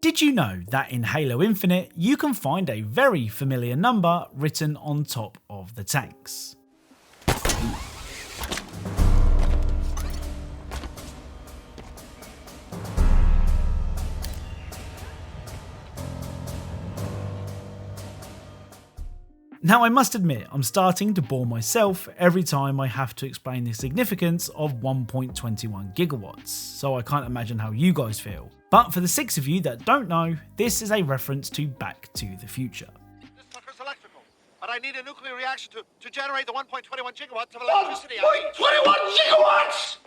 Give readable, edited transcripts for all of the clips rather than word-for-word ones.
Did you know that in Halo Infinite you can find a very familiar number written on top of the tanks? Now I must admit, I'm starting to bore myself every time I have to explain the significance of 1.21 gigawatts, so I can't imagine how you guys feel. But for the 6 of you that don't know, this is a reference to Back to the Future. This sucker's electrical, but I need a nuclear reaction to generate the 1.21 gigawatts of electricity. 1.21 gigawatts!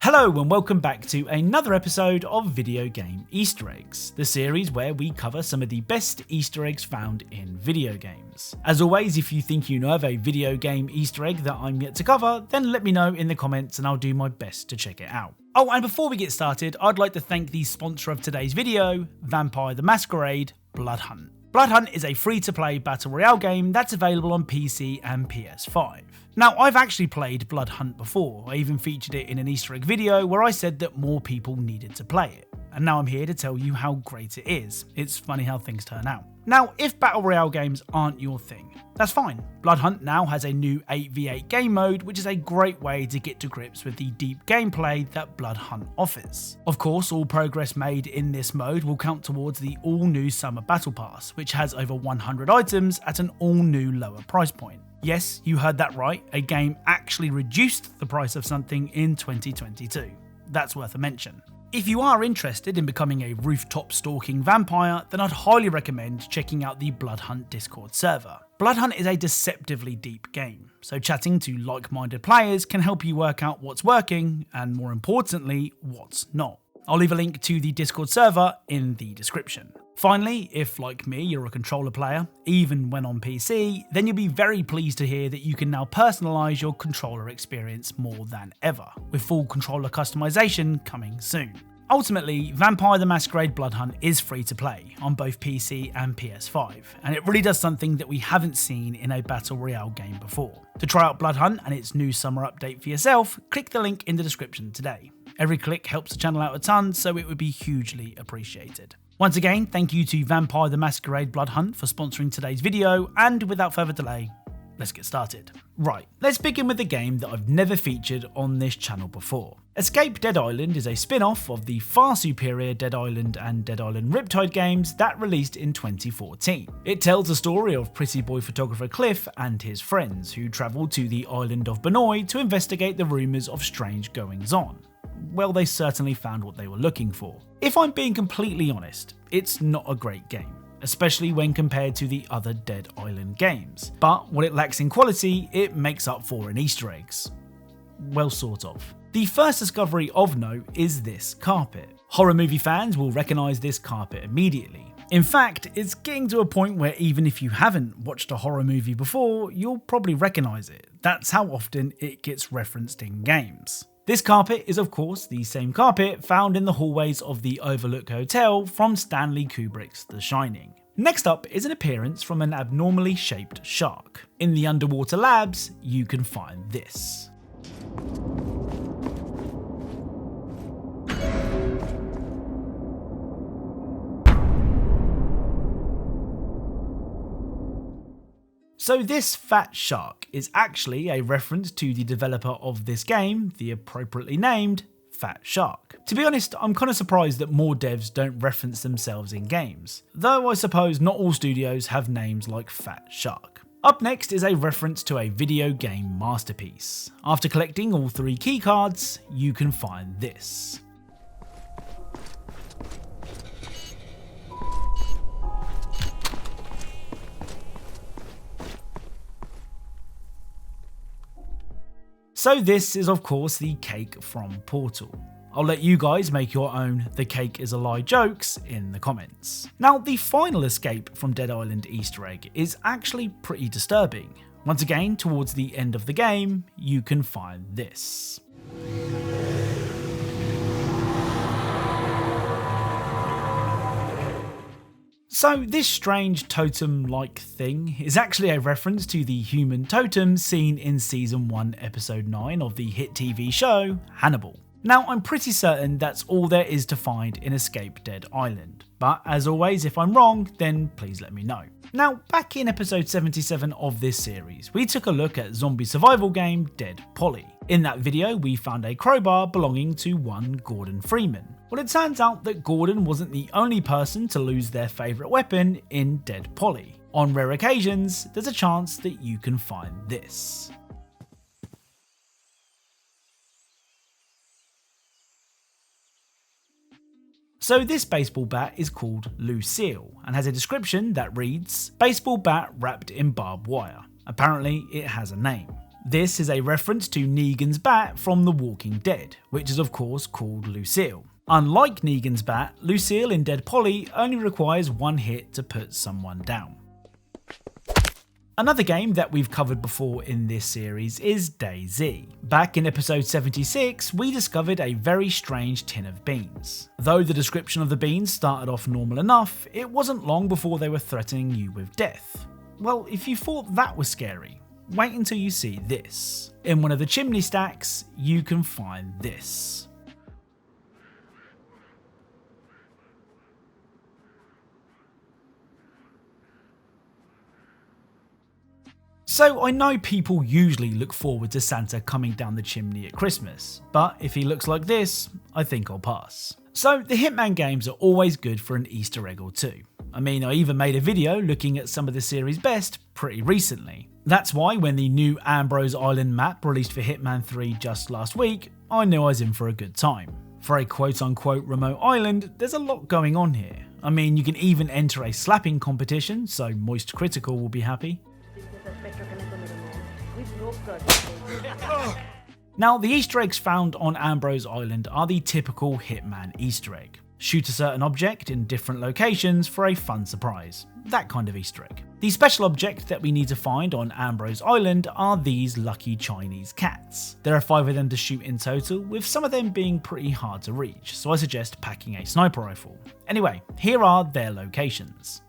Hello and welcome back to another episode of Video Game Easter Eggs, the series where we cover some of the best Easter eggs found in video games. As always, if you think you know of a video game Easter egg that I'm yet to cover, then let me know in the comments and I'll do my best to check it out. Oh, and before we get started, I'd like to thank the sponsor of today's video, Vampire the Masquerade Blood Hunt. Blood Hunt is a free-to-play battle royale game that's available on PC and PS5. Now, I've actually played Blood Hunt before. I even featured it in an Easter egg video where I said that more people needed to play it. And now I'm here to tell you how great it is. It's funny how things turn out. Now, if battle royale games aren't your thing, that's fine. Blood Hunt now has a new 8v8 game mode, which is a great way to get to grips with the deep gameplay that Blood Hunt offers. Of course, all progress made in this mode will count towards the all-new Summer Battle Pass, which has over 100 items at an all-new lower price point. Yes, you heard that right, a game actually reduced the price of something in 2022. That's worth a mention. If you are interested in becoming a rooftop stalking vampire, then I'd highly recommend checking out the Blood Hunt Discord server. Blood Hunt is a deceptively deep game, so chatting to like-minded players can help you work out what's working, and more importantly, what's not. I'll leave a link to the Discord server in the description. Finally, if like me you're a controller player, even when on PC, then you'll be very pleased to hear that you can now personalise your controller experience more than ever, with full controller customization coming soon. Ultimately, Vampire the Masquerade Blood Hunt is free to play on both PC and PS5, and it really does something that we haven't seen in a battle royale game before. To try out Blood Hunt and its new summer update for yourself, click the link in the description today. Every click helps the channel out a ton, so it would be hugely appreciated. Once again, thank you to Vampire the Masquerade Blood Hunt for sponsoring today's video, and without further delay, let's get started. Right, let's begin with a game that I've never featured on this channel before. Escape Dead Island is a spin-off of the far superior Dead Island and Dead Island Riptide games that released in 2014. It tells the story of pretty boy photographer Cliff and his friends who travelled to the island of Benoi to investigate the rumours of strange goings-on. Well, they certainly found what they were looking for. If I'm being completely honest, it's not a great game, especially when compared to the other Dead Island games. But what it lacks in quality, it makes up for in Easter eggs. Well, sort of. The first discovery of note is this carpet. Horror movie fans will recognise this carpet immediately. In fact, it's getting to a point where even if you haven't watched a horror movie before, you'll probably recognise it. That's how often it gets referenced in games. This carpet is of course the same carpet found in the hallways of the Overlook Hotel from Stanley Kubrick's The Shining. Next up is an appearance from an abnormally shaped shark. In the underwater labs, you can find this. So this fat shark is actually a reference to the developer of this game, the appropriately named Fat Shark. To be honest, I'm kind of surprised that more devs don't reference themselves in games, though I suppose not all studios have names like Fat Shark. Up next is a reference to a video game masterpiece. After collecting all 3 keycards, you can find this. So this is of course the cake from Portal. I'll let you guys make your own "the cake is a lie" jokes in the comments. Now, the final escape from Dead Island Easter egg is actually pretty disturbing. Once again, towards the end of the game, you can find this. So this strange totem-like thing is actually a reference to the human totem seen in Season 1 Episode 9 of the hit TV show Hannibal. Now, I'm pretty certain that's all there is to find in Escape Dead Island, but as always, if I'm wrong, then please let me know. Now, back in episode 77 of this series, we took a look at zombie survival game Deadpoly. In that video, we found a crowbar belonging to one Gordon Freeman. Well, it turns out that Gordon wasn't the only person to lose their favourite weapon in Deadpoly. On rare occasions, there's a chance that you can find this. So this baseball bat is called Lucille and has a description that reads, "Baseball bat wrapped in barbed wire." Apparently it has a name. This is a reference to Negan's bat from The Walking Dead, which is of course called Lucille. Unlike Negan's bat, Lucille in Deadpoly only requires one hit to put someone down. Another game that we've covered before in this series is DayZ. Back in episode 76, we discovered a very strange tin of beans. Though the description of the beans started off normal enough, it wasn't long before they were threatening you with death. Well, if you thought that was scary, wait until you see this. In one of the chimney stacks, you can find this. So I know people usually look forward to Santa coming down the chimney at Christmas, but if he looks like this, I think I'll pass. So the Hitman games are always good for an Easter egg or two. I mean, I even made a video looking at some of the series' best pretty recently. That's why when the new Ambrose Island map released for Hitman 3 just last week, I knew I was in for a good time. For a quote-unquote remote island, there's a lot going on here. I mean, you can even enter a slapping competition, so Moist Critical will be happy. Now, the Easter eggs found on Ambrose Island are the typical Hitman Easter egg. Shoot a certain object in different locations for a fun surprise. That kind of Easter egg. The special object that we need to find on Ambrose Island are these lucky Chinese cats. There are 5 of them to shoot in total, with some of them being pretty hard to reach, so I suggest packing a sniper rifle. Anyway, here are their locations.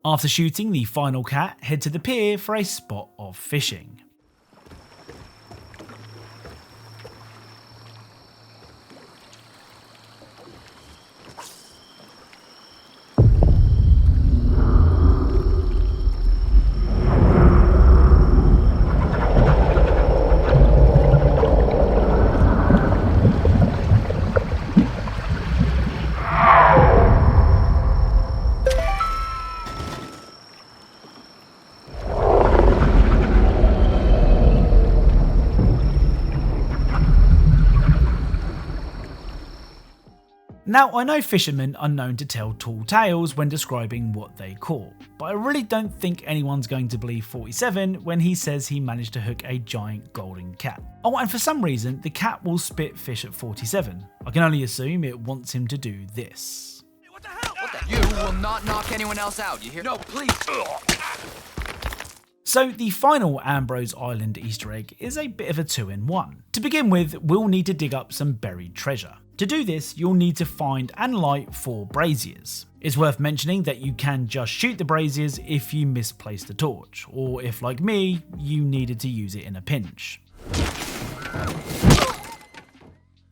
After shooting the final cat, head to the pier for a spot of fishing. Now, I know fishermen are known to tell tall tales when describing what they caught, but I really don't think anyone's going to believe 47 when he says he managed to hook a giant golden cat. Oh, and for some reason, the cat will spit fish at 47. I can only assume it wants him to do this. Hey, what the hell? You will not knock anyone else out, you hear? No, please. So the final Ambrose Island Easter egg is a bit of a 2-in-1. To begin with, we'll need to dig up some buried treasure. To do this, you'll need to find and light 4 braziers. It's worth mentioning that you can just shoot the braziers if you misplaced the torch, or if, like me, you needed to use it in a pinch.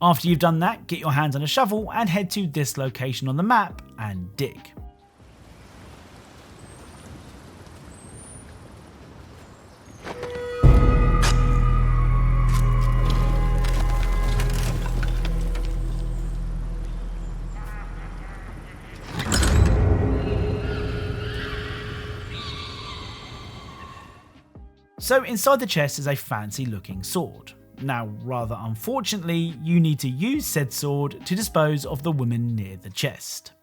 After you've done that, get your hands on a shovel and head to this location on the map and dig. So inside the chest is a fancy looking sword. Now, rather unfortunately, you need to use said sword to dispose of the woman near the chest.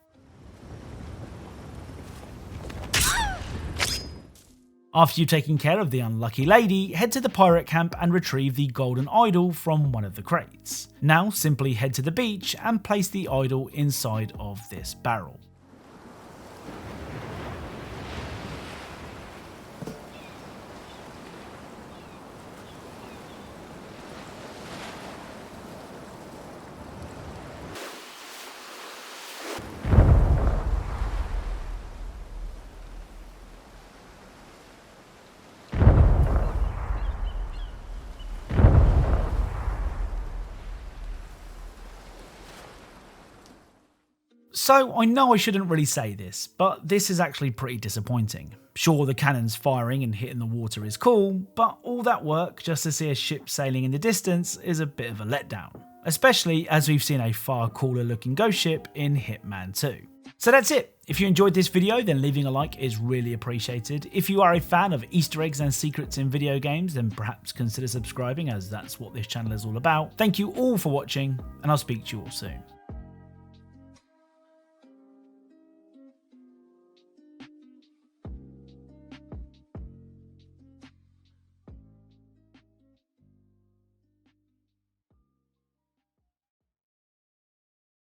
After you've taken care of the unlucky lady, head to the pirate camp and retrieve the golden idol from one of the crates. Now simply head to the beach and place the idol inside of this barrel. So I know I shouldn't really say this, but this is actually pretty disappointing. Sure, the cannons firing and hitting the water is cool, but all that work just to see a ship sailing in the distance is a bit of a letdown. Especially as we've seen a far cooler looking ghost ship in Hitman 2. So that's it. If you enjoyed this video, then leaving a like is really appreciated. If you are a fan of Easter eggs and secrets in video games, then perhaps consider subscribing, as that's what this channel is all about. Thank you all for watching, and I'll speak to you all soon.